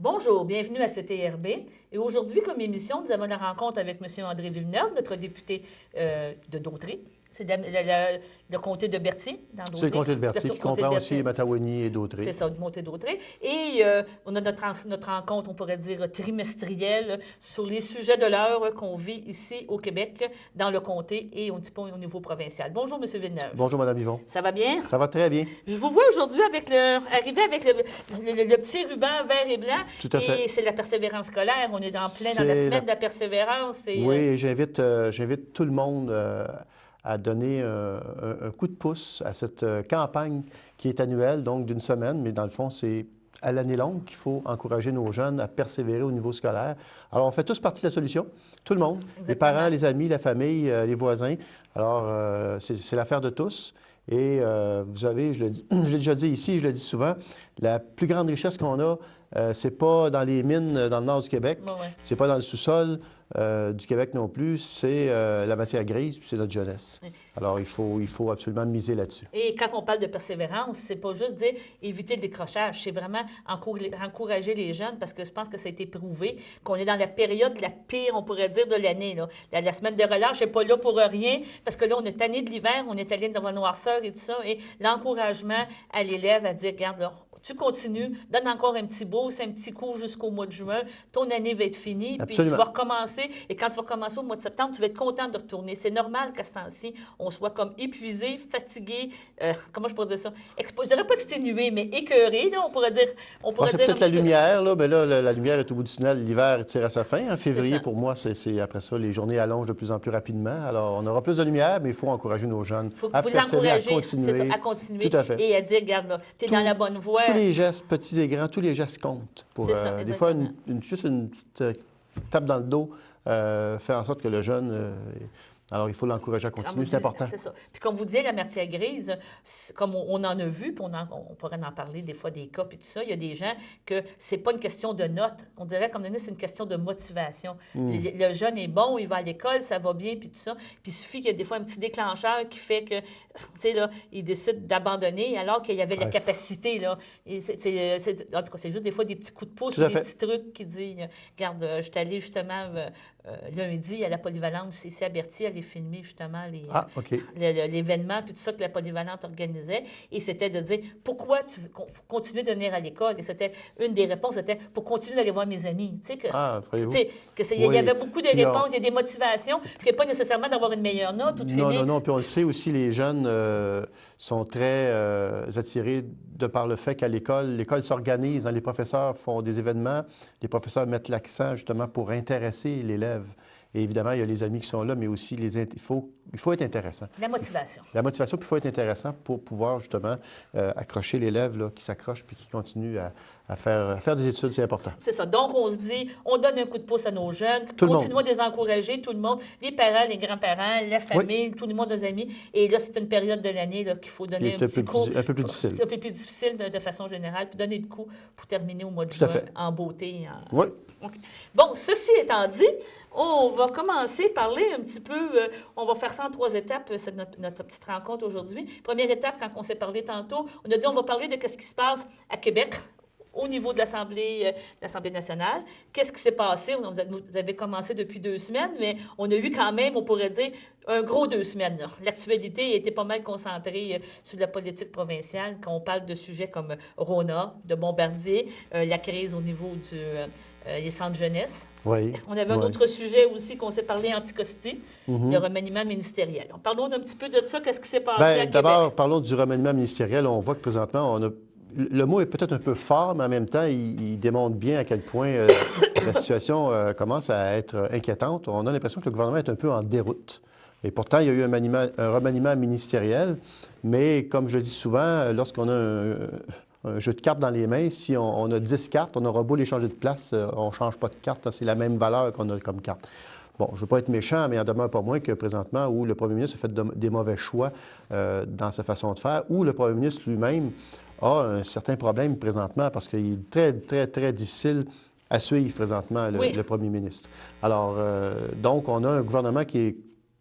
Bonjour, bienvenue à CTRB. Et aujourd'hui, comme émission, nous avons la rencontre avec M. André Villeneuve, notre député de Dautré. C'est le comté de Berthier, dans Dautré. C'est le comté de Berthier, qui comprend aussi Matawani et Dautré. C'est ça, le comté de Dautré. Et on a notre rencontre, on pourrait dire, trimestrielle sur les sujets de l'heure qu'on vit ici au Québec, dans le comté et un petit peu au niveau provincial. Bonjour, M. Villeneuve. Bonjour, Mme Yvon. Ça va bien? Ça va très bien. Je vous vois aujourd'hui arriver avec le petit ruban vert et blanc. Tout à fait. Et c'est la persévérance scolaire. On est en plein dans la semaine de la persévérance. Et, oui, j'invite tout le monde à donner un coup de pouce à cette campagne qui est annuelle, donc d'une semaine, mais dans le fond, c'est à l'année longue qu'il faut encourager nos jeunes à persévérer au niveau scolaire. Alors, on fait tous partie de la solution, tout le monde, exactement. Les parents, les amis, la famille, les voisins. Alors, c'est l'affaire de tous. Et vous savez, je l'ai déjà dit ici, je le dis souvent, la plus grande richesse qu'on a, c'est pas dans les mines dans le nord du Québec, c'est pas dans le sous-sol du Québec non plus, c'est la matière grise, puis c'est notre jeunesse. Oui. Alors, il faut absolument miser là-dessus. Et quand on parle de persévérance, c'est pas juste dire éviter le décrochage, c'est vraiment encourager les jeunes, parce que je pense que ça a été prouvé qu'on est dans la période la pire, on pourrait dire, de l'année. La semaine de relâche n'est pas là pour rien, parce que là, on est tanné de l'hiver, on est allé dans la noirceur et tout ça, et l'encouragement à l'élève à dire, regarde, là, tu continues, donne encore un petit boost, un petit coup jusqu'au mois de juin, ton année va être finie, puis tu vas recommencer, et quand tu vas recommencer au mois de septembre, tu vas être content de retourner. C'est normal qu'à ce temps-ci, on soit comme épuisé, fatigué, comment je pourrais dire ça? Je dirais pas exténué, mais écœuré, là, on pourrait dire. C'est peut-être la lumière, là, mais là, la lumière est au bout du tunnel, l'hiver tire à sa fin. En février, pour moi, c'est après ça, les journées allongent de plus en plus rapidement. Alors, on aura plus de lumière, mais il faut encourager nos jeunes à persévérer, à continuer. À continuer. Tout à fait. Et à dire, regarde, tu es dans la bonne voie. Tous les gestes, petits et grands, tous les gestes comptent. Pour, des fois, juste une petite tape dans le dos fait en sorte que le jeune... alors, il faut l'encourager à continuer, c'est important. C'est ça. Puis comme vous disiez, la matière grise, comme on en a vu, puis on pourrait en parler des fois des cas, puis tout ça, il y a des gens que c'est pas une question de notes. On dirait, comme donné, c'est une question de motivation. Le jeune est bon, il va à l'école, ça va bien, puis tout ça. Puis il suffit qu'il y ait des fois un petit déclencheur qui fait que, tu sais, là, il décide d'abandonner alors qu'il y avait la capacité, là. Et en tout cas, c'est juste des fois des petits coups de pouce, des petits trucs qui disent, regarde, je suis allée justement... lundi, à la polyvalente, ici à Berthier, aller filmer justement l'événement, puis tout ça que la polyvalente organisait. Et c'était de dire, pourquoi tu veux continuer de venir à l'école? Et c'était une des réponses, c'était pour continuer d'aller voir mes amis. Tu sais, il y avait beaucoup de réponses, il y a des motivations, puis pas nécessairement d'avoir une meilleure note ou de finir. Non, puis on le sait aussi, les jeunes sont très attirés de par le fait qu'à l'école s'organise, les professeurs font des événements, les professeurs mettent l'accent justement pour intéresser l'élève. Et évidemment, il y a les amis qui sont là, mais aussi il faut être intéressant. La motivation. La motivation, puis il faut être intéressant pour pouvoir justement accrocher l'élève qui s'accroche puis qui continue à faire des études, c'est important. C'est ça. Donc, on se dit, on donne un coup de pouce à nos jeunes, continuons à les encourager, tout le monde, les parents, les grands-parents, la famille, tout le monde, nos amis. Et là, c'est une période de l'année qu'il faut donner un petit coup. Un peu plus difficile. Un peu plus difficile de façon générale, puis donner le coup pour terminer au mois de juin en beauté. Oui. Okay. Bon, ceci étant dit, on va commencer à parler un petit peu, on va faire ça en 3 étapes, c'est notre petite rencontre aujourd'hui. Première étape, quand on s'est parlé tantôt, on a dit on va parler de ce qui se passe à Québec, au niveau de l'Assemblée nationale. Qu'est-ce qui s'est passé? Vous avez commencé depuis 2 semaines, mais on a eu quand même, on pourrait dire, un gros 2 semaines. L'actualité était pas mal concentrée sur la politique provinciale, quand on parle de sujets comme Rona, de Bombardier, la crise au niveau des centres jeunesse. Oui. On avait un autre sujet aussi qu'on s'est parlé Anticosti, le remaniement ministériel. Parlons un petit peu de ça. Qu'est-ce qui s'est passé à Québec? D'abord, parlons du remaniement ministériel. On voit que présentement, le mot est peut-être un peu fort, mais en même temps, il démontre bien à quel point la situation commence à être inquiétante. On a l'impression que le gouvernement est un peu en déroute. Et pourtant, il y a eu un remaniement ministériel, mais comme je le dis souvent, lorsqu'on a un jeu de cartes dans les mains, si on a 10 cartes, on aura beau les changer de place, on ne change pas de carte, c'est la même valeur qu'on a comme carte. Bon, je ne veux pas être méchant, mais il en demeure pas moins que présentement, où le premier ministre a fait des mauvais choix dans sa façon de faire, où le premier ministre lui-même a un certain problème présentement parce qu'il est très, très, très difficile à suivre présentement, le premier ministre. Alors, donc, on a un gouvernement qui est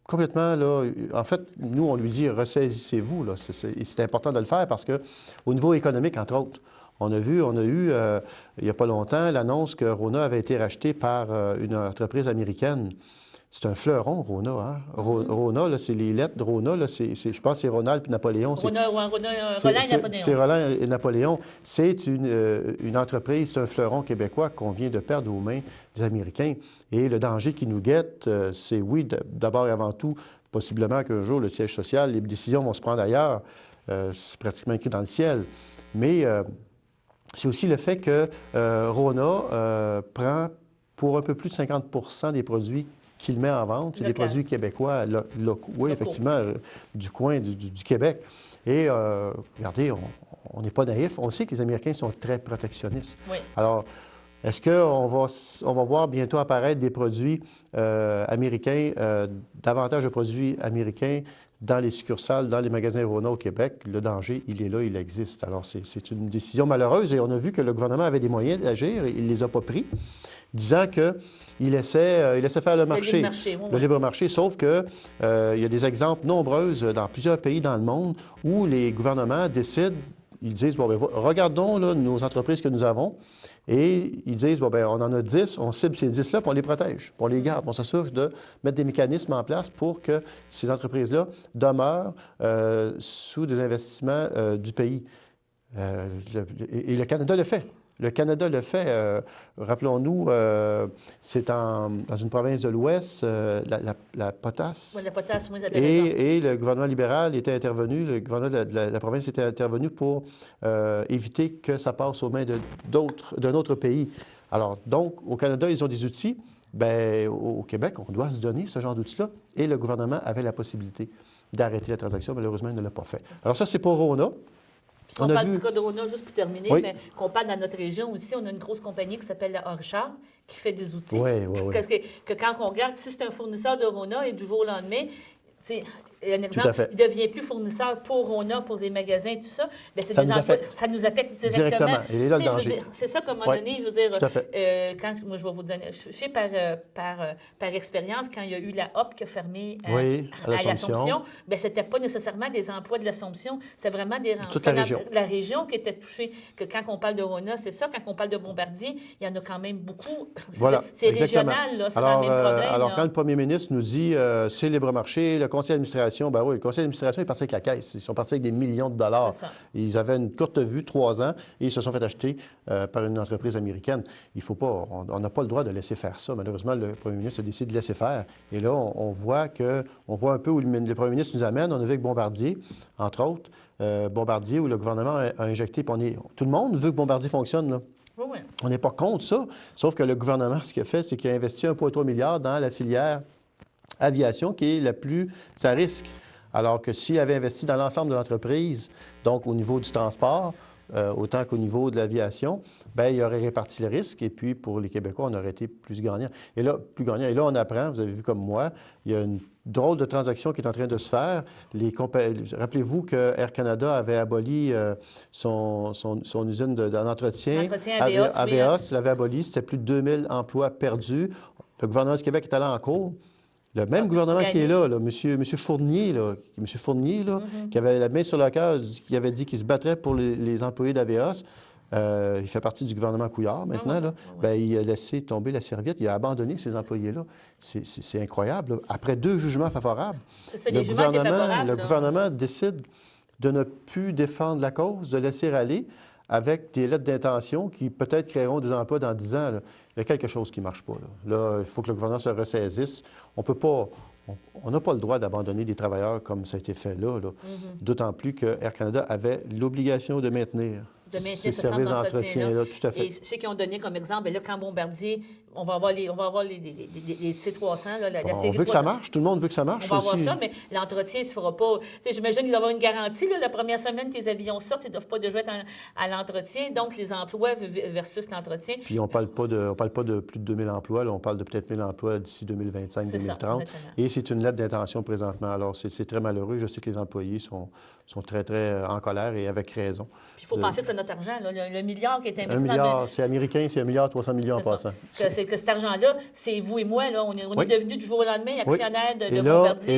complètement, là, en fait, nous, on lui dit « ressaisissez-vous ». C'est important de le faire parce qu'au niveau économique, entre autres, On a eu, il n'y a pas longtemps, l'annonce que Rona avait été racheté par une entreprise américaine. C'est un fleuron, Rona. Hein? Rona, là, c'est les lettres de Rona. Là, je pense que c'est Ronald puis Napoléon. Roland et Napoléon. C'est Roland et Napoléon. C'est une entreprise, c'est un fleuron québécois qu'on vient de perdre aux mains des Américains. Et le danger qui nous guette, c'est oui, d'abord et avant tout, possiblement qu'un jour, le siège social, les décisions vont se prendre ailleurs. C'est pratiquement écrit dans le ciel. Mais c'est aussi le fait que Rona prend pour un peu plus de 50 des produits qu'il met en vente. C'est des produits québécois locaux. Oui, effectivement, du coin du Québec. Et regardez, on n'est pas naïf. On sait que les Américains sont très protectionnistes. Oui. Alors, est-ce qu'on va voir bientôt apparaître des produits américains, davantage de produits américains dans les succursales, dans les magasins Rona au Québec? Le danger, il est là, il existe. Alors, c'est une décision malheureuse et on a vu que le gouvernement avait des moyens d'agir et il ne les a pas pris, disant qu'il laissait faire le marché. Le libre marché, sauf qu'il y a des exemples nombreux dans plusieurs pays dans le monde où les gouvernements décident, ils disent, bon, bien, regardons là, nos entreprises que nous avons, et ils disent, bon, bien, on en a 10, on cible ces 10-là, puis on les protège, puis on les garde, on s'assure de mettre des mécanismes en place pour que ces entreprises-là demeurent sous des investissements du pays. Et le Canada le fait. Le Canada le fait. Rappelons-nous, c'est dans une province de l'Ouest, la Potasse. Oui, la Potasse, moi, j'avais raison. Et le gouvernement libéral était intervenu, le gouvernement de la province était intervenu pour éviter que ça passe aux mains d'un autre pays. Alors, donc, au Canada, ils ont des outils. Bien, au Québec, on doit se donner ce genre d'outils-là. Et le gouvernement avait la possibilité d'arrêter la transaction. Malheureusement, il ne l'a pas fait. Alors ça, c'est pour Rona. Si on parle du cas de Rona, juste pour terminer, mais qu'on parle dans notre région aussi, on a une grosse compagnie qui s'appelle la Orchard, qui fait des outils. Oui. Que quand on regarde, si c'est un fournisseur de Rona et du jour au lendemain, un exemple, tout à fait. Il ne devient plus fournisseur pour Rona, pour les magasins, tout ça. Bien, ça nous affecte directement. Il est là le danger. C'est ça qu'à un moment donné, je veux dire, tout à fait. quand moi je vais vous donner, je sais par expérience, quand il y a eu la HOP qui a fermé à l'Assomption, bien, ce n'était pas nécessairement des emplois de l'Assomption, c'était vraiment toute la région qui était touchée. Que quand on parle de Rona, c'est ça. Quand on parle de Bombardier, il y en a quand même beaucoup. Voilà, c'est régional, là, c'est dans le même problème. Alors, là. quand le premier ministre nous dit c'est libre marché, le conseil d'administration, ben oui, le conseil d'administration est parti avec la caisse. Ils sont partis avec des millions de dollars. Ils avaient une courte vue, 3 ans, et ils se sont fait acheter par une entreprise américaine. Il faut pas, on n'a pas le droit de laisser faire ça. Malheureusement, le premier ministre a décidé de laisser faire. Et là, on voit un peu où le premier ministre nous amène. On a vu avec Bombardier, entre autres, Bombardier, où le gouvernement a injecté. Tout le monde veut que Bombardier fonctionne, là. Oui. On n'est pas contre ça, sauf que le gouvernement, ce qu'il a fait, c'est qu'il a investi 1,3 milliard dans la filière aviation, qui est la plus à risque. Alors que s'il avait investi dans l'ensemble de l'entreprise, donc au niveau du transport, autant qu'au niveau de l'aviation, bien, il aurait réparti le risque. Et puis, pour les Québécois, on aurait été plus gagnant. Et là, on apprend, vous avez vu comme moi, il y a une drôle de transaction qui est en train de se faire. Rappelez-vous que Air Canada avait aboli son usine d'entretien. Aveos, l'avait aboli. C'était plus de 2000 emplois perdus. Le gouvernement du Québec est allé en cours. Le même gouvernement qui est là, M. Fournier, qui avait la main sur le cœur, qui avait dit qu'il se battrait pour les employés d'Aveos, il fait partie du gouvernement Couillard maintenant, Bien, il a laissé tomber la serviette, il a abandonné ces employés-là. C'est incroyable. Après 2 jugements favorables, le gouvernement décide de ne plus défendre la cause, de laisser aller avec des lettres d'intention qui peut-être créeront des emplois dans 10 ans. Là. Il y a quelque chose qui ne marche pas. Là, il faut que le gouvernement se ressaisisse. On n'a pas le droit d'abandonner des travailleurs comme ça a été fait là. D'autant plus que Air Canada avait l'obligation de maintenir ces services d'entretien. Tout à fait. Et je sais qu'ils ont donné comme exemple, là, quand Bombardier, on va avoir les C-300. Là, on veut que ça marche. Tout le monde veut que ça marche. On va avoir ça, mais l'entretien ne se fera pas. J'imagine qu'il doit y avoir une garantie. Là, la première semaine que les avions sortent, ils ne doivent pas déjà être à l'entretien. Donc, les emplois versus l'entretien. Puis, on ne parle pas de plus de 2000 emplois. Là, on parle de peut-être 1000 emplois d'ici 2025-2030. Et c'est une lettre d'intention présentement. Alors, c'est très malheureux. Je sais que les employés sont très, très en colère et avec raison. Puis, il faut penser que c'est notre argent. Là, le milliard qui est investi. 1 milliard, c'est américain, c'est 1,3 milliard en passant. C'est que cet argent-là, c'est vous et moi. Là, on est devenus du jour au lendemain actionnaires de Bombardier.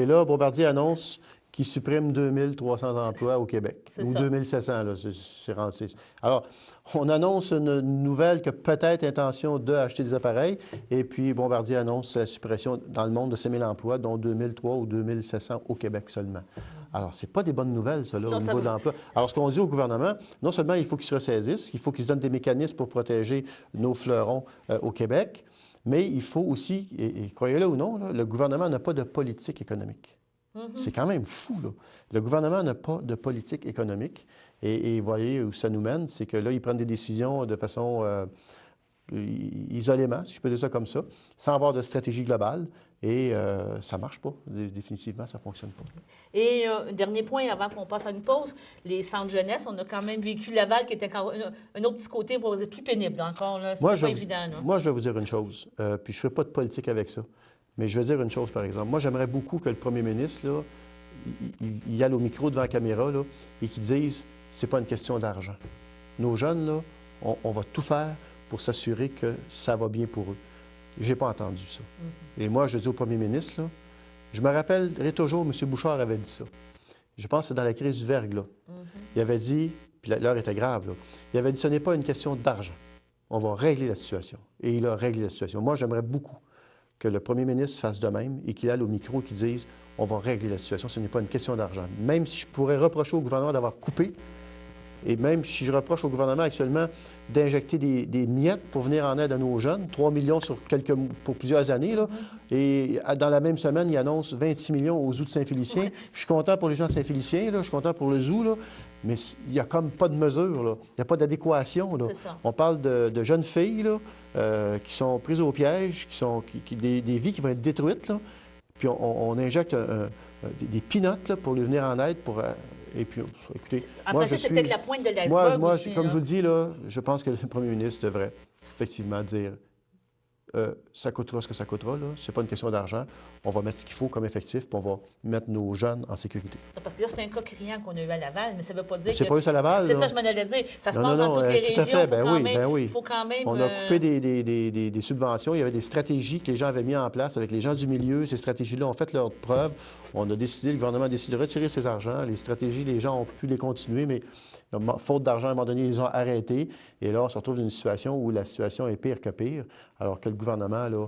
Et là, Bombardier annonce qui supprime 2300 emplois au Québec, ou 2700, là, c'est rendu. Alors, on annonce une nouvelle que peut-être intention d'acheter des appareils, et puis Bombardier annonce la suppression dans le monde de 5000 emplois, dont 2003 ou 2700 au Québec seulement. Alors, ce n'est pas des bonnes nouvelles, ça, là, au niveau d'emploi. Alors, ce qu'on dit au gouvernement, non seulement il faut qu'il se ressaisisse, il faut qu'il se donne des mécanismes pour protéger nos fleurons au Québec, mais il faut aussi, et croyez-le ou non, là, le gouvernement n'a pas de politique économique. C'est quand même fou, là. Le gouvernement n'a pas de politique économique. Et voyez où ça nous mène, c'est que là, ils prennent des décisions de façon isolément, si je peux dire ça comme ça, sans avoir de stratégie globale. Et ça ne marche pas. Définitivement, ça ne fonctionne pas. Et dernier point, avant qu'on passe à une pause, les centres jeunesse, on a quand même vécu Laval, qui était un autre petit côté, pour dire, plus pénible là, encore. C'est pas évident. Là. Moi, je vais vous dire une chose, puis je ne fais pas de politique avec ça. Mais je vais dire une chose, par exemple. Moi, j'aimerais beaucoup que le premier ministre, là, il aille au micro devant la caméra là, et qu'il dise c'est pas une question d'argent. Nos jeunes, là, on va tout faire pour s'assurer que ça va bien pour eux. J'ai pas entendu ça. Et moi, je dis au premier ministre, là, je me rappellerai toujours, M. Bouchard avait dit ça. Je pense que c'est dans la crise du verglas. Il avait dit, puis l'heure était grave, là, il avait dit ce n'est pas une question d'argent. On va régler la situation. Et il a réglé la situation. Moi, j'aimerais beaucoup que le premier ministre fasse de même et qu'il aille au micro et qu'il dise on va régler la situation, ce n'est pas une question d'argent. Même si je pourrais reprocher au gouvernement d'avoir coupé, et même si je reproche au gouvernement actuellement d'injecter des miettes pour venir en aide à nos jeunes, 3 millions pour plusieurs années, là, et dans la même semaine, il annonce 26 millions au zoo de Saint-Félicien. Je suis content pour les gens de Saint-Félicien, je suis content pour le zoo, là, mais il n'y a comme pas de mesure, là. Il n'y a pas d'adéquation. On parle de jeunes filles là, qui sont prises au piège, des vies qui vont être détruites, là. Puis on injecte des peanuts pour lui venir en aide. Et puis, écoutez, après, c'est peut-être la pointe de l'iceberg aussi, comme je vous le dis, là, je pense que le premier ministre devrait effectivement dire ça coûtera ce que ça coûtera. Ce n'est pas une question d'argent. On va mettre ce qu'il faut comme effectif, puis on va mettre nos jeunes en sécurité. Parce que là, c'est un cas criant qu'on a eu à Laval, mais ça ne veut pas dire c'est pas juste à Laval. C'est ça que je m'en allais dire. Ça se passe dans toutes les régions. Tout à fait. Ben oui. Il faut quand même... On a coupé des subventions. Il y avait des stratégies que les gens avaient mises en place avec les gens du milieu. Ces stratégies-là ont fait leur preuve. On a décidé, le gouvernement a décidé de retirer ces argents. Les stratégies, les gens ont pu les continuer, mais faute d'argent, à un moment donné, ils ont arrêté. Et là, on se retrouve dans une situation où la situation est pire que pire, alors que le gouvernement là,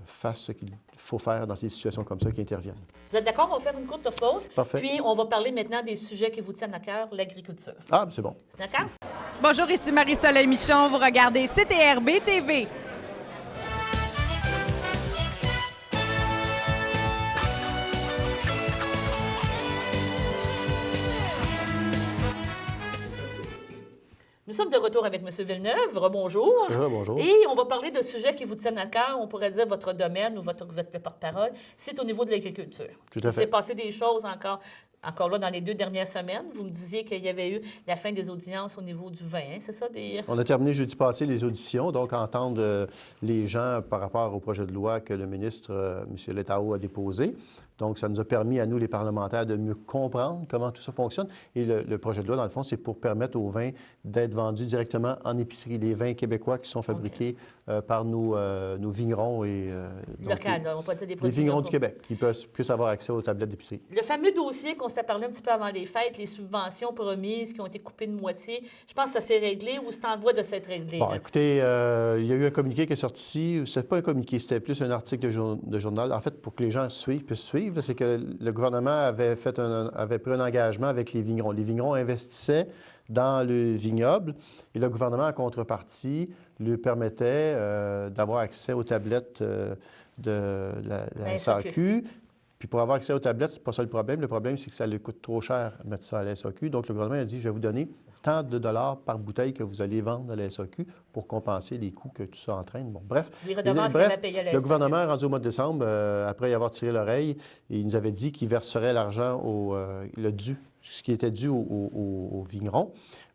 fasse ce qu'il faut faire dans ces situations comme ça qui interviennent. Vous êtes d'accord? On va faire une courte pause. Parfait. Puis, on va parler maintenant des sujets qui vous tiennent à cœur, l'agriculture. Ah, c'est bon. D'accord? Bonjour, ici Marie-Soleil Michon. Vous regardez CTRB TV. Nous sommes de retour avec M. Villeneuve. Rebonjour. Bonjour. Et on va parler de sujets qui vous tiennent à cœur. On pourrait dire votre domaine ou votre porte-parole. C'est au niveau de l'agriculture. Tout à fait. Il s'est passé des choses encore là dans les 2 dernières semaines. Vous me disiez qu'il y avait eu la fin des audiences au niveau du vin. Hein? C'est ça? On a terminé jeudi passé les auditions, donc entendre les gens par rapport au projet de loi que le ministre, M. Letao, a déposé. Donc, ça nous a permis, à nous, les parlementaires, de mieux comprendre comment tout ça fonctionne. Et le projet de loi, dans le fond, c'est pour permettre aux vins d'être vendus directement en épicerie. Les vins québécois qui sont fabriqués par nos vignerons et... Local, on peut dire des produits les vignerons du Québec, qui puissent avoir accès aux tablettes d'épicerie. Le fameux dossier qu'on s'était parlé un petit peu avant les fêtes, les subventions promises qui ont été coupées de moitié, je pense que ça s'est réglé ou c'est en voie de s'être réglé? Bon, écoutez, il y a eu un communiqué qui est sorti. C'est pas un communiqué, c'était plus un article de journal. En fait, pour que les gens puissent suivre, c'est que le gouvernement avait pris un engagement avec les vignerons. Les vignerons investissaient dans le vignoble et le gouvernement, en contrepartie, lui permettait d'avoir accès aux tablettes de la SAQ. Puis pour avoir accès aux tablettes, c'est pas ça le problème. Le problème, c'est que ça lui coûte trop cher de mettre ça à la SAQ. Donc, le gouvernement a dit, je vais vous donner tant de dollars par bouteille que vous allez vendre à la SAQ pour compenser les coûts que tout ça entraîne. Bon, bref. Le gouvernement, rendu au mois de décembre, après y avoir tiré l'oreille, il nous avait dit qu'il verserait l'argent ce qui était dû aux vignerons.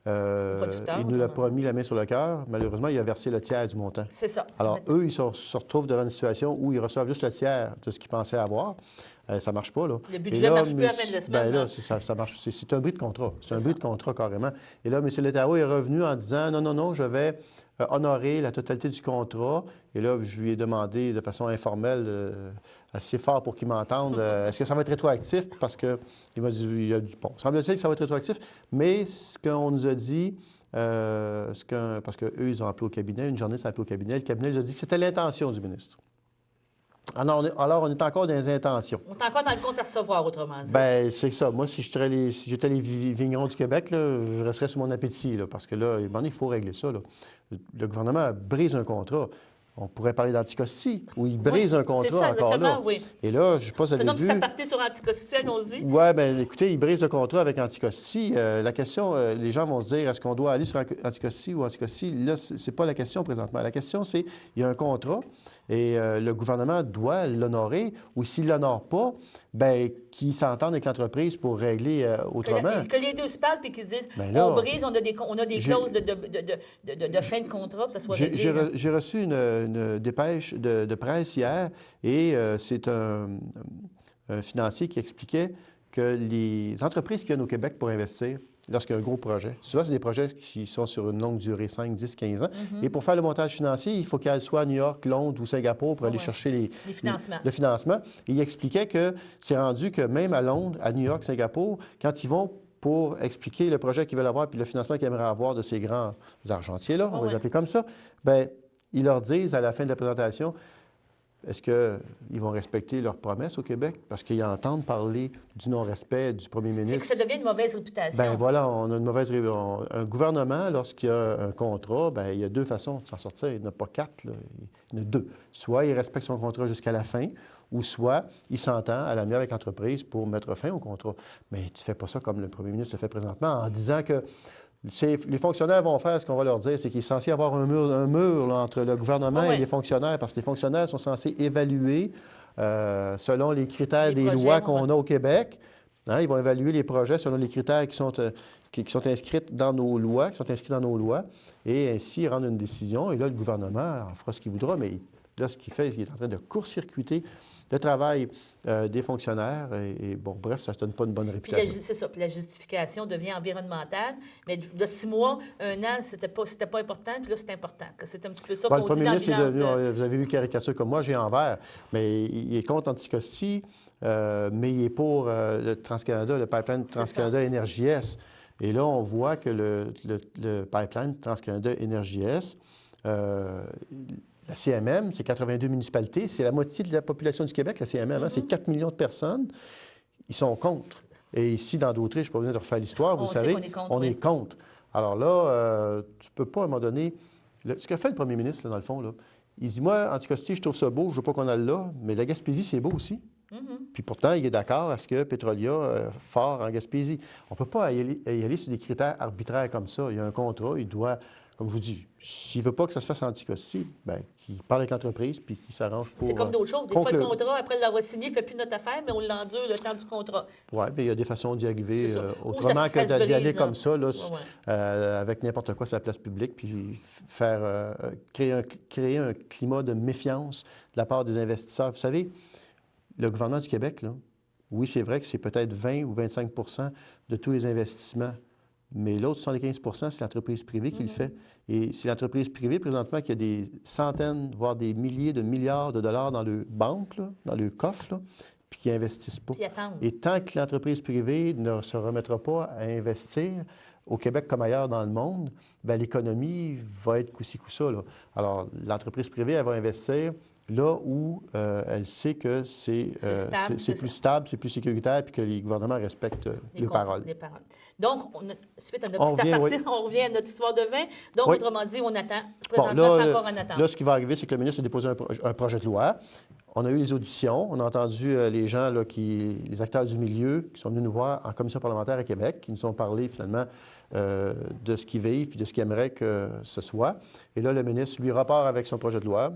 Il nous l'a promis la main sur le cœur. Malheureusement, il a versé le tiers du montant. C'est ça. Alors, eux, ils se retrouvent devant une situation où ils reçoivent juste le tiers de ce qu'ils pensaient avoir. Ça ne marche pas, là. Le budget ne marche plus à la fin de la semaine. Bien là, ça marche. C'est un bris de contrat. C'est un bris de contrat, carrément. Et là, M. Letao est revenu en disant, non, je vais honorer la totalité du contrat. Et là, je lui ai demandé de façon informelle assez fort pour qu'il m'entende. Est-ce que ça va être rétroactif? Parce qu'il il a dit, bon, semble-t-il que ça va être rétroactif, mais ce qu'on nous a dit, parce qu'eux, ils ont appelé au cabinet, une journaliste a appelé au cabinet, le cabinet nous a dit que c'était l'intention du ministre. Alors, on est encore dans les intentions. On est encore dans le compte à recevoir, autrement dit. Bien, c'est ça. Moi, si j'étais les vignerons du Québec, là, je resterais sur mon appétit, là, parce que là, il faut régler ça. Là. Le gouvernement brise un contrat. On pourrait parler d'Anticosti, où il brise un contrat ça, encore là. oui. Et là, je ne sais pas si vous avez vu... Faisons un petit aparté sur Anticosti, allons-y. Oui, bien, écoutez, il brise le contrat avec Anticosti. La question, les gens vont se dire, est-ce qu'on doit aller sur Anticosti ou Anticosti? Là, ce n'est pas la question présentement. La question, c'est, il y a un contrat et le gouvernement doit l'honorer, ou s'il ne l'honore pas, bien, qu'ils s'entendent avec l'entreprise pour régler autrement. Que les deux se parlent et qu'ils disent, ben là, on brise, on a des clauses de fin de contrat, que ça soit réglé. J'ai reçu une dépêche de presse hier et c'est un financier qui expliquait que les entreprises qui viennent au Québec pour investir, lorsqu'il y a un gros projet, souvent, c'est des projets qui sont sur une longue durée, 5, 10, 15 ans. Et pour faire le montage financier, il faut qu'elle soit à New York, Londres ou Singapour pour aller chercher le financement. Et il expliquait que c'est rendu que même à Londres, à New York, Singapour, quand ils vont pour expliquer le projet qu'ils veulent avoir puis le financement qu'ils aimeraient avoir de ces grands argentiers-là, on va les appeler comme ça, bien, ils leur disent à la fin de la présentation, est-ce qu'ils vont respecter leurs promesses au Québec? Parce qu'ils entendent parler du non-respect du premier ministre. C'est que ça devient une mauvaise réputation. Bien voilà, on a une mauvaise réputation. Un gouvernement, lorsqu'il y a un contrat, bien, il y a deux façons de s'en sortir. Il n'y en a pas quatre, là. Il y en a deux. Soit il respecte son contrat jusqu'à la fin, ou soit il s'entend à l'amiable avec l'entreprise pour mettre fin au contrat. Mais tu ne fais pas ça comme le premier ministre le fait présentement en disant que les fonctionnaires vont faire ce qu'on va leur dire, c'est qu'il est censé y avoir un mur là, entre le gouvernement et les fonctionnaires, parce que les fonctionnaires sont censés évaluer selon les critères des lois qu'on a au Québec. Hein, ils vont évaluer les projets selon les critères qui sont inscrits dans nos lois, et ainsi rendre une décision. Et là, le gouvernement en fera ce qu'il voudra, mais là, ce qu'il fait, il est en train de court-circuiter le travail des fonctionnaires. Et bon, bref, ça ne donne pas une bonne réputation. C'est ça. Puis la justification devient environnementale. Mais de 6 mois, 1 an, c'était pas important. Puis là, c'est important. C'est un petit peu ça qu'on dit dans le bilan. Le premier ministre, vous avez vu caricature comme moi, j'ai envers. Mais il est contre Anticosti, mais il est pour le TransCanada, le pipeline TransCanada Énergie-S. Et là, on voit que le pipeline TransCanada Énergie-S, la CMM, c'est 82 municipalités. C'est la moitié de la population du Québec, la CMM. C'est 4 millions de personnes. Ils sont contre. Et ici, dans d'Autriche, je n'ai pas besoin de refaire l'histoire, vous savez, on est contre. Alors là, tu ne peux pas, à un moment donné... ce que fait le premier ministre, là, dans le fond, là, il dit, moi, Anticosti, je trouve ça beau, je ne veux pas qu'on aille là, mais la Gaspésie, c'est beau aussi. Puis pourtant, il est d'accord à ce que Petrolia fort en Gaspésie. On ne peut pas y aller sur des critères arbitraires comme ça. Il y a un contrat, il doit... Comme je vous dis, s'il ne veut pas que ça se fasse en Anticosti, bien, qu'il parle avec l'entreprise puis qu'il s'arrange pour... C'est comme d'autres choses. Des fois, le contrat, après l'avoir signé, il ne fait plus notre affaire, mais on l'endure le temps du contrat. Oui, bien, il y a des façons d'y arriver autrement que d'y aller comme ça, là, avec n'importe quoi sur la place publique, puis créer un climat de méfiance de la part des investisseurs. Vous savez, le gouvernement du Québec, là, oui, c'est vrai que c'est peut-être 20 ou 25 de tous les investissements. Mais l'autre 75 c'est l'entreprise privée qui le fait. Et c'est l'entreprise privée, présentement, qui a des centaines, voire des milliers de milliards de dollars dans le banque, là, dans le coffre, là, puis qui n'investissent pas. Et tant que l'entreprise privée ne se remettra pas à investir, au Québec comme ailleurs dans le monde, bien, l'économie va être coup-ci, coup-ça. Là. Alors, l'entreprise privée, elle va investir là où elle sait que c'est plus stable, c'est plus sécuritaire, puis que les gouvernements respectent les paroles. Donc, suite à notre petit aparté, on revient à notre histoire de vin. Donc, autrement dit, on attend. Présentement, c'est encore en attente. Là, ce qui va arriver, c'est que le ministre a déposé un projet de loi. On a eu les auditions. On a entendu les gens, là, les acteurs du milieu qui sont venus nous voir en commission parlementaire à Québec, qui nous ont parlé finalement de ce qu'ils vivent et de ce qu'ils aimeraient que ce soit. Et là, le ministre, lui, repart avec son projet de loi.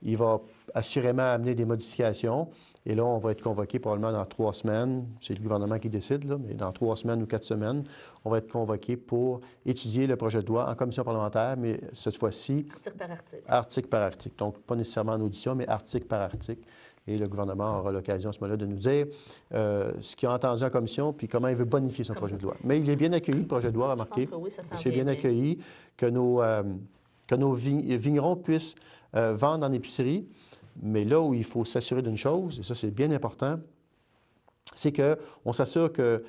Il va assurément amener des modifications. Et là, on va être convoqué probablement dans 3 semaines. C'est le gouvernement qui décide, là, mais dans 3 semaines ou 4 semaines, on va être convoqué pour étudier le projet de loi en commission parlementaire, mais cette fois-ci... Article par article. Article par article. Donc, pas nécessairement en audition, mais article par article. Et le gouvernement aura l'occasion à ce moment-là de nous dire ce qu'il a entendu en commission puis comment il veut bonifier son projet de loi. Mais il est bien accueilli, le projet de loi, remarquez. Oui, c'est bien accueilli, que nos vignerons puissent vendre en épicerie Mais là où il faut s'assurer d'une chose, et ça c'est bien important, c'est qu'on s'assure que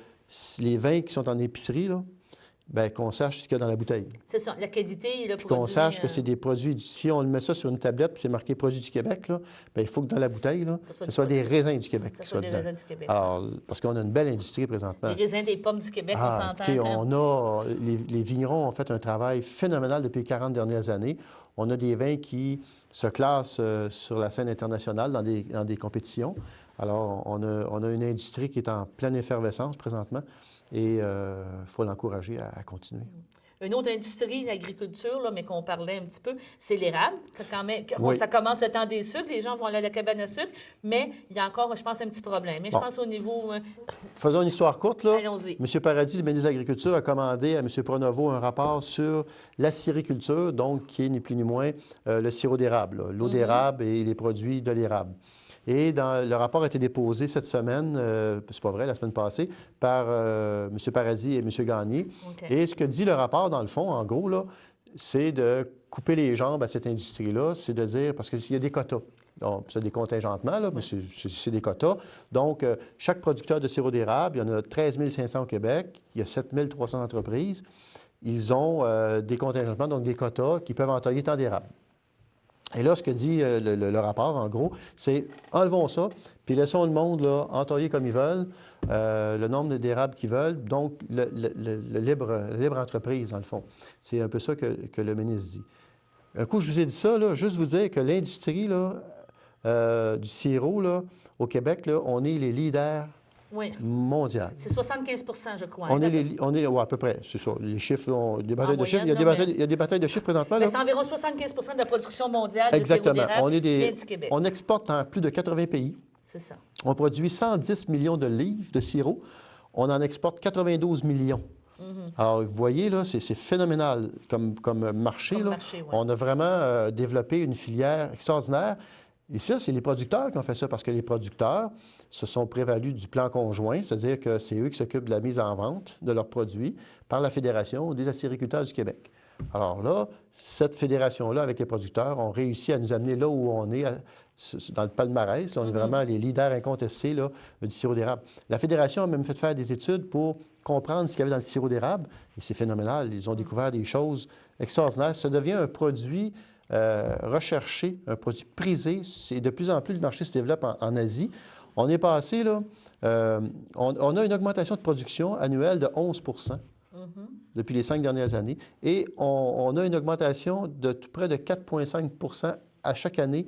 les vins qui sont en épicerie, là, bien, qu'on sache ce qu'il y a dans la bouteille. C'est ça, la qualité, le Puis produit... qu'on sache que c'est des produits... Si on met ça sur une tablette puis c'est marqué « Produits du Québec », là, bien, il faut que dans la bouteille, là, ce soit des raisins du Québec qui soient des dedans. raisins du Québec. Alors, parce qu'on a une belle industrie présentement. Les raisins des pommes du Québec, on s'entend. Écoutez, on a... Les vignerons ont fait un travail phénoménal depuis les 40 dernières années. On a des vins qui se classent sur la scène internationale dans des compétitions. Alors, on a une industrie qui est en pleine effervescence présentement et il faut l'encourager à continuer. Une autre industrie, l'agriculture, là, mais qu'on parlait un petit peu, c'est l'érable. Quand même, Oui. ça commence le temps des sucres, les gens vont aller à la cabane à sucre, mais il y a encore, je pense, un petit problème. Mais je pense au niveau... Faisons une histoire courte, là. Allons-y. M. Paradis, le ministre de l'Agriculture, a commandé à M. Pronovo un rapport sur la sériculture, donc qui est ni plus ni moins le sirop d'érable, l'eau d'érable et les produits de l'érable. Et le rapport a été déposé cette semaine, c'est pas vrai, la semaine passée, par M. Paradis et M. Gagné. Okay. Et ce que dit le rapport, dans le fond, en gros, là, c'est de couper les jambes à cette industrie-là, c'est de dire, parce qu'il y a des quotas. Donc, c'est des contingentements, là, mais c'est des quotas. Donc, chaque producteur de sirop d'érable, il y en a 13 500 au Québec, il y a 7 300 entreprises. Ils ont des contingentements, donc des quotas, qui peuvent entailler tant d'érable. Et là, ce que dit le rapport, en gros, c'est enlevons ça, puis laissons le monde là, entailler comme ils veulent, le nombre d'érables qu'ils veulent, donc le libre entreprise, dans le fond. C'est un peu ça que le ministre dit. Un coup, je vous ai dit ça, là, juste vous dire que l'industrie là, du sirop là, au Québec, là, on est les leaders mondiaux. C'est 75 je crois. On est ouais, à peu près, c'est ça. Les chiffres, là, des batailles de chiffres. Il y a des batailles de chiffres présentement. C'est environ 75 de la production mondiale de exactement. sirop d'érable vient du Québec. On exporte dans plus de 80 pays. C'est ça. On produit 110 millions de livres de sirop. On en exporte 92 millions. Alors, vous voyez, là, c'est phénoménal comme marché. Là. Marché, ouais. On a vraiment développé une filière extraordinaire. Et ça, c'est les producteurs qui ont fait ça, parce que les producteurs se sont prévalus du plan conjoint, c'est-à-dire que c'est eux qui s'occupent de la mise en vente de leurs produits par la Fédération des acériculteurs du Québec. Alors là, cette fédération-là, avec les producteurs, ont réussi à nous amener là où on est, dans le palmarès. On est vraiment les leaders incontestés là, du sirop d'érable. La Fédération a même fait faire des études pour comprendre ce qu'il y avait dans le sirop d'érable, et c'est phénoménal. Ils ont découvert des choses extraordinaires. Ça devient un produit recherché, un produit prisé. C'est de plus en plus, le marché se développe en Asie. On est passé, là, on a une augmentation de production annuelle de 11 depuis les 5 dernières années. Et on a une augmentation de près de 4,5 à chaque année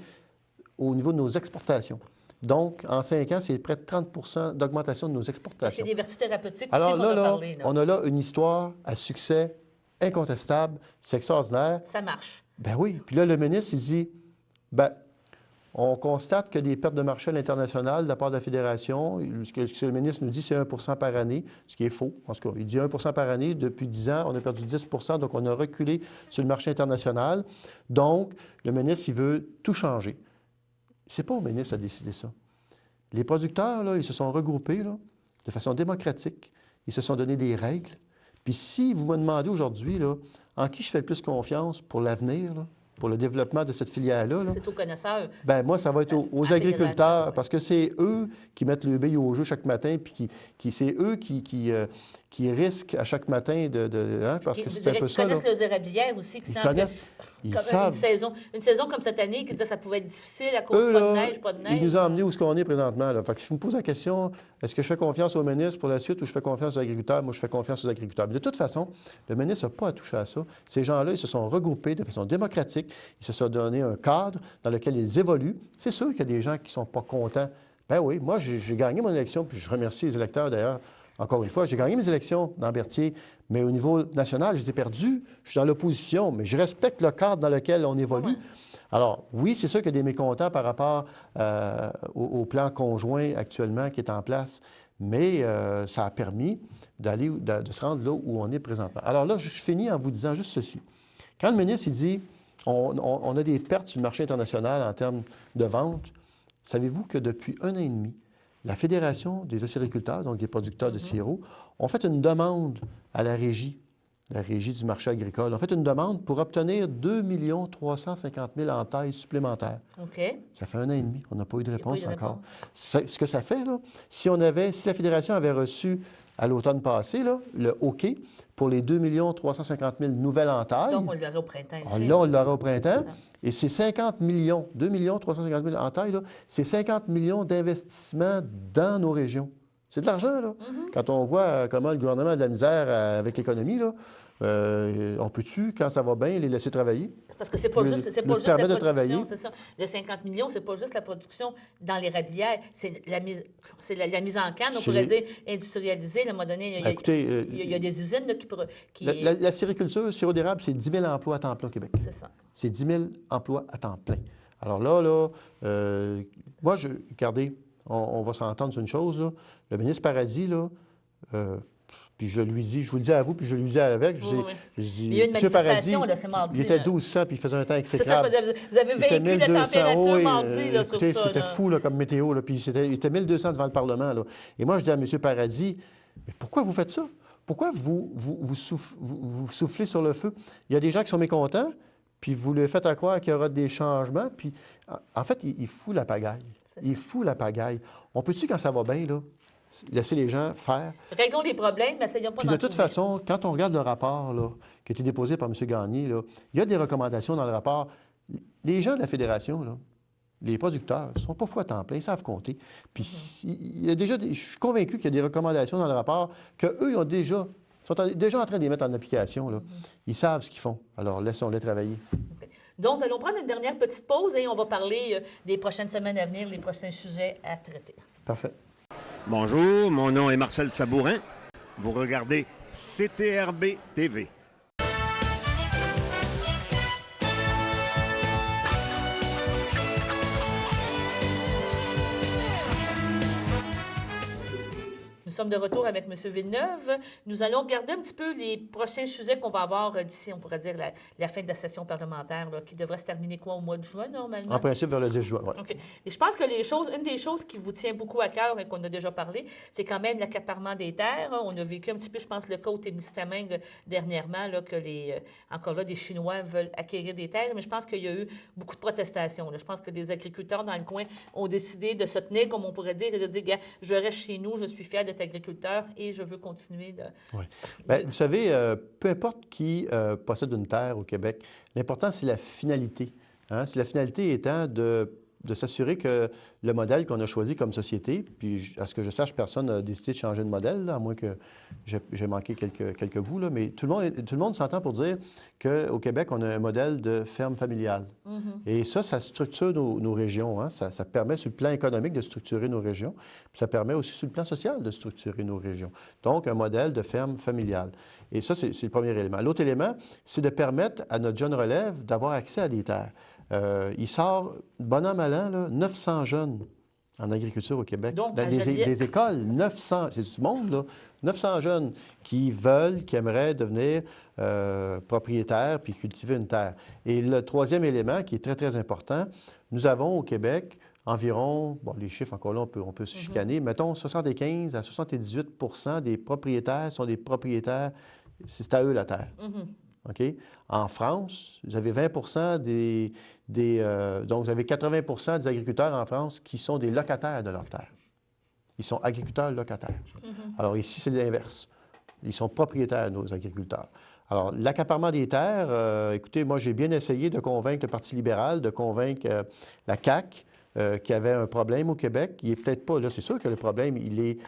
au niveau de nos exportations. Donc, en 5 ans, c'est près de 30 d'augmentation de nos exportations. C'est des vertus thérapeutiques alors aussi, là, on a là une histoire à succès incontestable. C'est extraordinaire. Ça marche. Ben oui. Puis là, le ministre, il dit, ben, on constate que des pertes de marché à l'international de la part de la Fédération, ce que le ministre nous dit, c'est 1 par année, ce qui est faux. En tout cas, il dit 1 par année. Depuis 10 ans, on a perdu 10 donc on a reculé sur le marché international. Donc, le ministre, il veut tout changer. C'est pas au ministre à décider ça. Les producteurs, là, ils se sont regroupés là, de façon démocratique. Ils se sont donné des règles. Puis si vous me demandez aujourd'hui, là, en qui je fais le plus confiance pour l'avenir, là, pour le développement de cette filière-là, là, c'est aux connaisseurs. bien, moi, ça va être aux agriculteurs, oui. parce que c'est eux qui mettent le billet au jeu chaque matin, puis c'est eux qui risquent à chaque matin parce que c'est un peu ça. Ils connaissent les érablières aussi. Ils connaissent, ils savent. Une saison comme cette année, qui disait que ça pouvait être difficile à cause Eux, de là, pas de neige. ils nous ont amenés où est-ce qu'on est présentement. Là. Fait que si vous me posez la question, est-ce que je fais confiance au ministre pour la suite ou je fais confiance aux agriculteurs? Moi, je fais confiance aux agriculteurs. Mais de toute façon, le ministre n'a pas à toucher à ça. Ces gens-là, ils se sont regroupés de façon démocratique. Ils se sont donné un cadre dans lequel ils évoluent. C'est sûr qu'il y a des gens qui ne sont pas contents. Ben oui, moi, j'ai gagné mon élection, puis je remercie les électeurs d'ailleurs. Encore une fois, j'ai gagné mes élections dans Berthier, mais au niveau national, je les ai perdues. Je suis dans l'opposition, mais je respecte le cadre dans lequel on évolue. Alors, oui, c'est sûr qu'il y a des mécontents par rapport au plan conjoint actuellement qui est en place, mais ça a permis de se rendre là où on est présentement. Alors là, je finis en vous disant juste ceci. Quand le ministre il dit on a des pertes sur le marché international en termes de vente, savez-vous que depuis 1 an et demi, la Fédération des acériculteurs, donc des producteurs de sirop, ont fait une demande à la Régie la Régie du marché agricole, ont fait une demande pour obtenir 2 350 000 entailles supplémentaires. OK. Ça fait 1 an et demi. On n'a pas eu de réponse Il y a pas eu de encore. Ce que ça fait, là, si la Fédération avait reçu à l'automne passé là, le OK pour les 2 350 000 nouvelles entailles, Donc, on l'aurait au printemps ici. là, on l'aurait au printemps. Et c'est 50 millions, 2 350 000 entailles, là, c'est 50 millions d'investissements dans nos régions. C'est de l'argent, là. Quand on voit comment le gouvernement a de la misère avec l'économie, là, on peut-tu, quand ça va bien, les laisser travailler? Parce que c'est pas juste la permettre de production, travailler. c'est ça. Le 50 millions, c'est pas juste la production dans les rablières, c'est la mise en canne, on pourrait dire industrialisée. À un moment donné, il y a des usines là, qui... La sériculture, sirop d'érable, c'est 10 000 emplois à temps plein au Québec. C'est ça. C'est 10 000 emplois à temps plein. Alors là, moi, regardez, on va s'entendre sur une chose, là. Le ministre Paradis, là, puis je lui dis, je vous le dis à vous, puis je lui dis avec, je dis, il y a une M. Paradis, manifestation, là, c'est mardi. Il était 1200, puis il faisait un temps C'est exécrable. ça, vous avez vaincu la température mardi là, écoutez, sur ça. C'était fou là, comme météo, là, puis il était 1200 devant le Parlement. Là. Et moi, je dis à M. Paradis, mais pourquoi vous faites ça? Pourquoi vous soufflez sur le feu? Il y a des gens qui sont mécontents, puis vous leur faites à croire qu'il y aura des changements, puis en fait, il fout la pagaille. Il fout la pagaille. On peut-tu, quand ça va bien, là, laisser les gens faire? Réglons les problèmes, mais essayons pas Puis de toute façon, quand on regarde le rapport là, qui a été déposé par M. Gagné, là, il y a des recommandations dans le rapport. Les gens de la Fédération, là, les producteurs, ne sont pas fous à temps plein, ils savent compter. Puis il y a déjà je suis convaincu qu'il y a des recommandations dans le rapport qu'eux, ils sont déjà en train de les mettre en application. Là. Ils savent ce qu'ils font. Alors, laissons-les travailler. Donc, nous allons prendre une dernière petite pause et on va parler des prochaines semaines à venir, les prochains sujets à traiter. Parfait. Bonjour, mon nom est Marcel Sabourin. Vous regardez CTRB TV. Nous sommes de retour avec M. Villeneuve. Nous allons regarder un petit peu les prochains sujets qu'on va avoir d'ici, on pourrait dire, la fin de la session parlementaire, là, qui devrait se terminer quoi, au mois de juin, normalement? En principe, vers le 10 juin, oui. OK. Et je pense que une des choses qui vous tient beaucoup à cœur et qu'on a déjà parlé, c'est quand même l'accaparement des terres. On a vécu un petit peu, je pense, le cas au Témiscamingue dernièrement, là, que encore là, des Chinois veulent acquérir des terres, mais je pense qu'il y a eu beaucoup de protestations. Là. Je pense que les agriculteurs dans le coin ont décidé de se tenir, comme on pourrait dire, et de dire, gars, je reste chez nous, je suis fier d'être agriculteur et je veux continuer de... Oui. Bien, vous savez, peu importe qui possède une terre au Québec, l'important, c'est la finalité. Hein? C'est la finalité étant de s'assurer que le modèle qu'on a choisi comme société, puis à ce que je sache, personne n'a décidé de changer de modèle, là, à moins que j'ai manqué quelques bouts, là, mais tout le monde s'entend pour dire qu'au Québec, on a un modèle de ferme familiale. Et ça structure nos régions. Hein? Ça permet, sur le plan économique, de structurer nos régions, puis ça permet aussi, sur le plan social, de structurer nos régions. Donc, un modèle de ferme familiale. Et ça, c'est le premier élément. L'autre élément, c'est de permettre à notre jeune relève d'avoir accès à des terres. Il sort, bon an, mal an, là, 900 jeunes en agriculture au Québec. Donc, dans des écoles, 900, c'est du monde, là. 900 jeunes qui aimeraient devenir propriétaires puis cultiver une terre. Et le troisième élément, qui est très, très important, nous avons au Québec environ, bon, les chiffres, encore là, on peut se chicaner, mettons 75 à 78 des propriétaires sont des propriétaires, c'est à eux la terre. OK? En France, vous avez 20 donc, vous avez 80 des agriculteurs en France qui sont des locataires de leur terre. Ils sont agriculteurs locataires. Alors ici, c'est l'inverse. Ils sont propriétaires, nos agriculteurs. Alors, l'accaparement des terres, écoutez, moi, j'ai bien essayé de convaincre le Parti libéral, de convaincre la CAQ qu'il y avait un problème au Québec. Il n'est peut-être pas là. C'est sûr que le problème, il est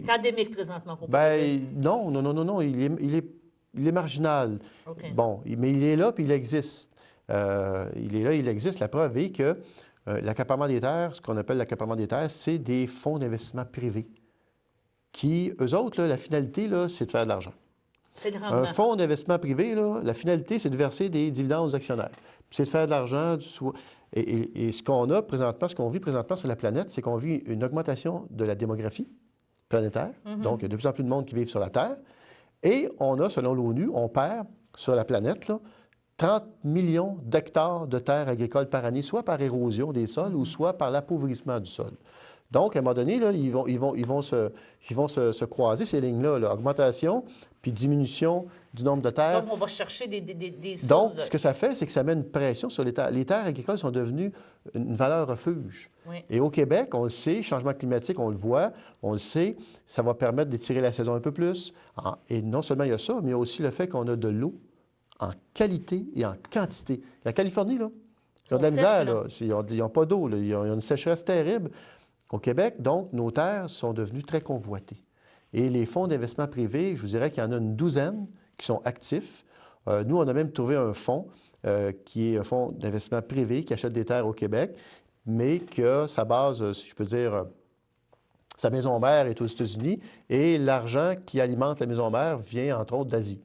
endémique présentement. Bien, non. Il est marginal. Okay. Bon, mais il est là, puis il existe. Il est là, il existe. La preuve est que l'accaparement des terres, ce qu'on appelle l'accaparement des terres, c'est des fonds d'investissement privés qui, eux autres, là, la finalité, là, c'est de faire de l'argent. C'est de rendement. Un fonds d'investissement privé, là, la finalité, c'est de verser des dividendes aux actionnaires. C'est de faire de l'argent. Et ce qu'on a présentement, ce qu'on vit présentement sur la planète, c'est qu'on vit une augmentation de la démographie planétaire. Donc, il y a de plus en plus de monde qui vivent sur la Terre. Et on a, selon l'ONU, on perd sur la planète là, 30 millions d'hectares de terres agricoles par année, soit par érosion des sols ou soit par l'appauvrissement du sol. Donc, à un moment donné, là, ils vont se croiser, ces lignes-là, là. Augmentation puis diminution du nombre de terres. Donc, on va chercher des sources Donc, ce que ça fait, c'est que ça met une pression sur les terres. Les terres agricoles sont devenues une valeur refuge. Oui. Et au Québec, on le sait, changement climatique, on le voit, on le sait, ça va permettre d'étirer la saison un peu plus. Et non seulement il y a ça, mais il y a aussi le fait qu'on a de l'eau en qualité et en quantité. La Californie, là, ils ont de la misère, là. Ils n'ont pas d'eau, là. Ils ont une sécheresse terrible. Au Québec, donc, nos terres sont devenues très convoitées. Et les fonds d'investissement privés, je vous dirais qu'il y en a une douzaine qui sont actifs. Nous, on a même trouvé un fonds qui est un fonds d'investissement privé qui achète des terres au Québec, mais que sa base, si je peux dire, sa maison mère est aux États-Unis et l'argent qui alimente la maison mère vient, entre autres, d'Asie.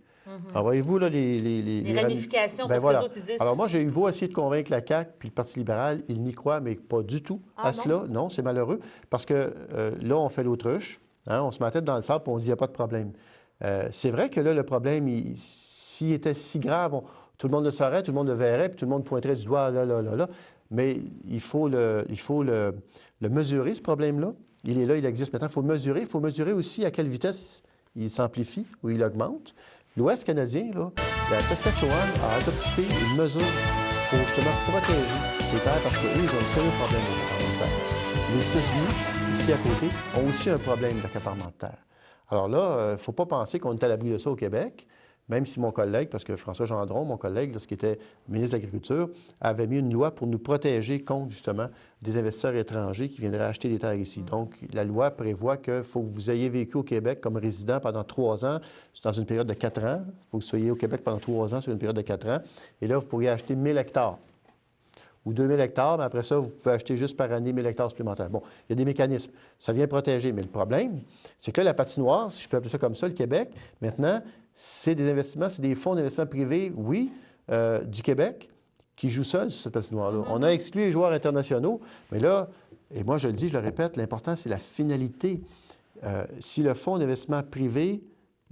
Alors, voyez-vous, là, les ramifications, ben parce voilà. que les autres, ils disent... Alors, moi, j'ai eu beau essayer de convaincre la CAQ puis le Parti libéral, ils n'y croient, mais pas du tout à cela. Non, c'est malheureux, parce que là, on fait l'autruche, hein, on se met la tête dans le sable et on dit qu'il n'y a pas de problème. C'est vrai que là, le problème, s'il était si grave, tout le monde le saurait, tout le monde le verrait, puis tout le monde pointerait du doigt là. Mais il faut le mesurer, ce problème-là. Il est là, il existe maintenant. Il faut mesurer. Il faut mesurer aussi à quelle vitesse il s'amplifie ou il augmente. L'Ouest canadien, là, la Saskatchewan a adopté une mesure pour justement protéger les terres parce qu'eux, ils ont un sérieux problème d'accaparement de terre. Les États-Unis, ici à côté, ont aussi un problème d'accaparement de terre. Alors là, il ne faut pas penser qu'on est à l'abri de ça au Québec, même si mon collègue, parce que François Gendron, mon collègue, lorsqu'il était ministre de l'Agriculture, avait mis une loi pour nous protéger contre, justement, des investisseurs étrangers qui viendraient acheter des terres ici. Donc, la loi prévoit qu'il faut que vous ayez vécu au Québec comme résident pendant 3 ans, dans une période de 4 ans. Il faut que vous soyez au Québec pendant 3 ans sur une période de 4 ans. Et là, vous pourriez acheter 1000 hectares ou 2000 hectares, mais après ça, vous pouvez acheter juste par année 1000 hectares supplémentaires. Bon, il y a des mécanismes. Ça vient protéger. Mais le problème, c'est que là, la patinoire, si je peux appeler ça comme ça, le Québec, maintenant, c'est des investissements, c'est des fonds d'investissement privés, oui, du Québec, qui jouent seuls sur cette patinoire-là. On a exclu les joueurs internationaux, mais là, et moi je le dis, je le répète, l'important, c'est la finalité. Si le fonds d'investissement privé,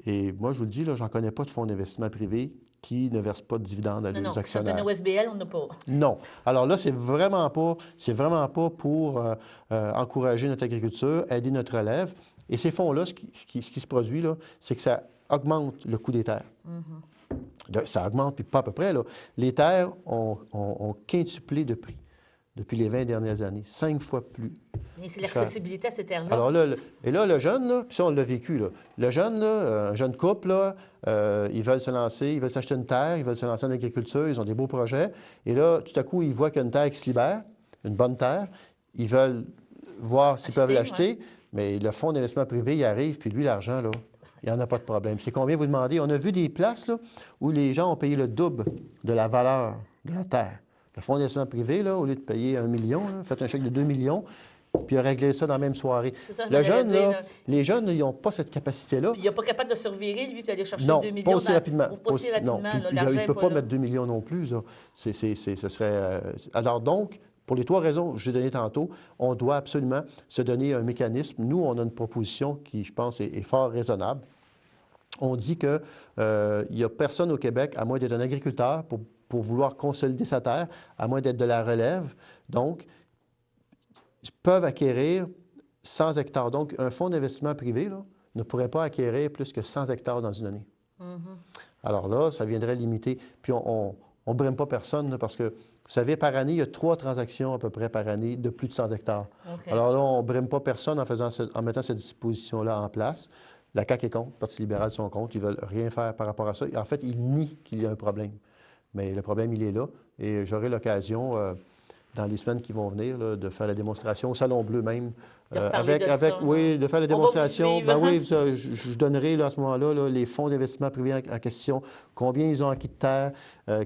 et moi je vous le dis, là, j'en connais pas de fonds d'investissement privé qui ne verse pas de dividendes à leurs actionnaires. Non, OSBL, on n'a pas. Non. Alors là, c'est vraiment pas pour encourager notre agriculture, aider notre relève. Et ces fonds-là, ce qui se produit, là, c'est que ça augmente le coût des terres. Ça augmente, puis pas à peu près. Là. Les terres ont quintuplé de prix depuis les 20 dernières années, 5 fois plus. Et c'est l'accessibilité à ces terres-là. Alors là, le jeune, là, puis ça, on l'a vécu, là. Le jeune, là, un jeune couple, là, ils veulent se lancer, ils veulent s'acheter une terre, ils veulent se lancer en agriculture, ils ont des beaux projets. Et là, tout à coup, ils voient qu'il y a une terre qui se libère, une bonne terre. Ils veulent voir s'ils peuvent l'acheter, mais le fonds d'investissement privé, il arrive, puis lui, l'argent, là, il n'y en a pas de problème. C'est combien vous demandez? On a vu des places là, où les gens ont payé le double de la valeur de la terre. Le fonds d'investissement privé, là, au lieu de payer 1 million, là, faites un chèque de 2 millions, puis réglez ça dans la même soirée. Ça, le jeune, là, les jeunes, ils n'ont pas cette capacité-là. Puis il n'est pas capable de se revirer, lui, puis aller chercher 2 millions. Non, pas aussi rapidement. Pas aussi rapidement. Non, puis, il ne peut pas mettre 2 millions non plus. Là. Ce serait... Alors donc, pour les 3 raisons que j'ai données tantôt, on doit absolument se donner un mécanisme. Nous, on a une proposition qui, je pense, est fort raisonnable. On dit qu'il n'y a personne au Québec, à moins d'être un agriculteur, pour vouloir consolider sa terre, à moins d'être de la relève. Donc, ils peuvent acquérir 100 hectares. Donc, un fonds d'investissement privé là, ne pourrait pas acquérir plus que 100 hectares dans une année. Alors là, ça viendrait limiter. Puis, on ne brime pas personne là, parce que, vous savez, par année, il y a 3 transactions à peu près par année de plus de 100 hectares. Okay. Alors là, on ne brime pas personne en mettant cette disposition-là en place. La CAQ est contre, le Parti libéral sont contre, ils ne veulent rien faire par rapport à ça. En fait, ils nient qu'il y a un problème. Mais le problème, il est là. Et j'aurai l'occasion, dans les semaines qui vont venir, là, de faire la démonstration au Salon Bleu même. De faire la démonstration. Ben oui, je donnerai là, à ce moment-là là, les fonds d'investissement privés en question, combien ils ont acquis de terre,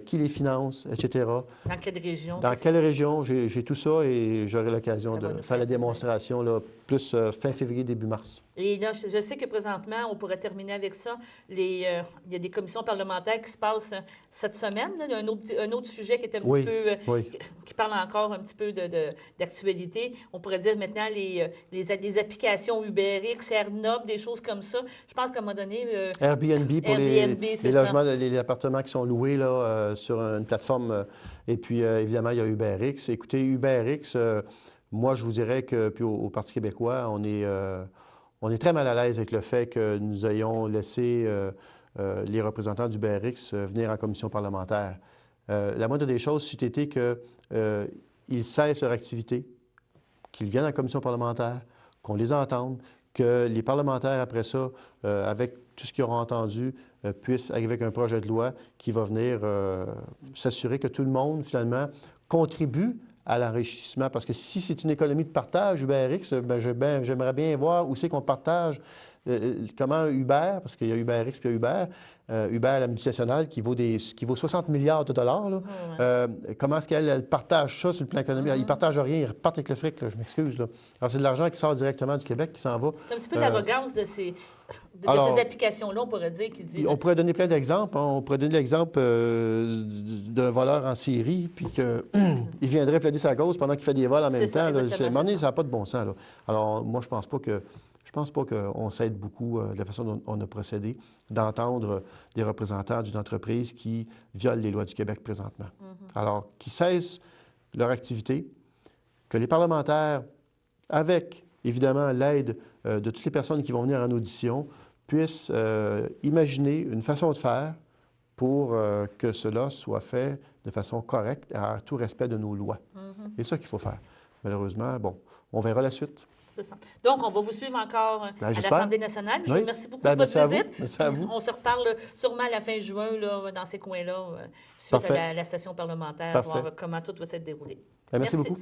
qui les finance, etc. Dans quelle région? Dans quelle région? J'ai tout ça et j'aurai l'occasion de faire la démonstration là, plus fin février, début mars. Et là, je sais que présentement, on pourrait terminer avec ça. Il y a des commissions parlementaires qui se passent cette semaine. Là. Il y a un autre sujet qui est un petit peu... qui parle encore un petit peu d'actualité. On pourrait dire maintenant les applications UberX, AirNob, des choses comme ça. Je pense qu'à un moment donné... Airbnb pour les logements, les appartements qui sont loués là, sur une plateforme. Et puis, évidemment, il y a UberX. Écoutez, UberX... moi, je vous dirais que, puis au Parti québécois, on est très mal à l'aise avec le fait que nous ayons laissé les représentants du BRX venir en commission parlementaire. La moindre des choses, c'eût été qu'ils cessent leur activité, qu'ils viennent en commission parlementaire, qu'on les entende, que les parlementaires, après ça, avec tout ce qu'ils auront entendu, puissent arriver avec un projet de loi qui va venir s'assurer que tout le monde, finalement, contribue à l'enrichissement. Parce que si c'est une économie de partage, UberX, j'aimerais bien voir où c'est qu'on partage, comment Uber, parce qu'il y a UberX puis il y a Uber, Uber, la multinationale, qui vaut 60 milliards de dollars, là. Comment est-ce qu'elle partage ça sur le plan économique? Ils ne partagent rien, ils repartent avec le fric, là, je m'excuse. Là. Alors, c'est de l'argent qui sort directement du Québec, qui s'en va. C'est un petit peu l'arrogance de ces applications-là, on pourrait dire, qui dit... On pourrait donner plein d'exemples. Hein. On pourrait donner l'exemple d'un voleur en série, puis qu'il viendrait plaider sa cause pendant qu'il fait des vols en même temps. À un moment donné, ça n'a pas de bon sens. Là. Alors, moi, je pense pas qu'on s'aide beaucoup de la façon dont on a procédé d'entendre des représentants d'une entreprise qui viole les lois du Québec présentement. Alors, qu'ils cessent leur activité, que les parlementaires, avec évidemment l'aide de toutes les personnes qui vont venir en audition, puissent imaginer une façon de faire pour que cela soit fait de façon correcte, à tout respect de nos lois. C'est ça qu'il faut faire. Malheureusement, bon, on verra la suite. C'est ça. Donc, on va vous suivre encore à l'Assemblée nationale. Je vous remercie beaucoup de merci votre visite. Merci à vous. On se reparle sûrement à la fin juin, là, dans ces coins-là, suite à la session parlementaire, voir comment tout va s'être déroulé. Merci beaucoup.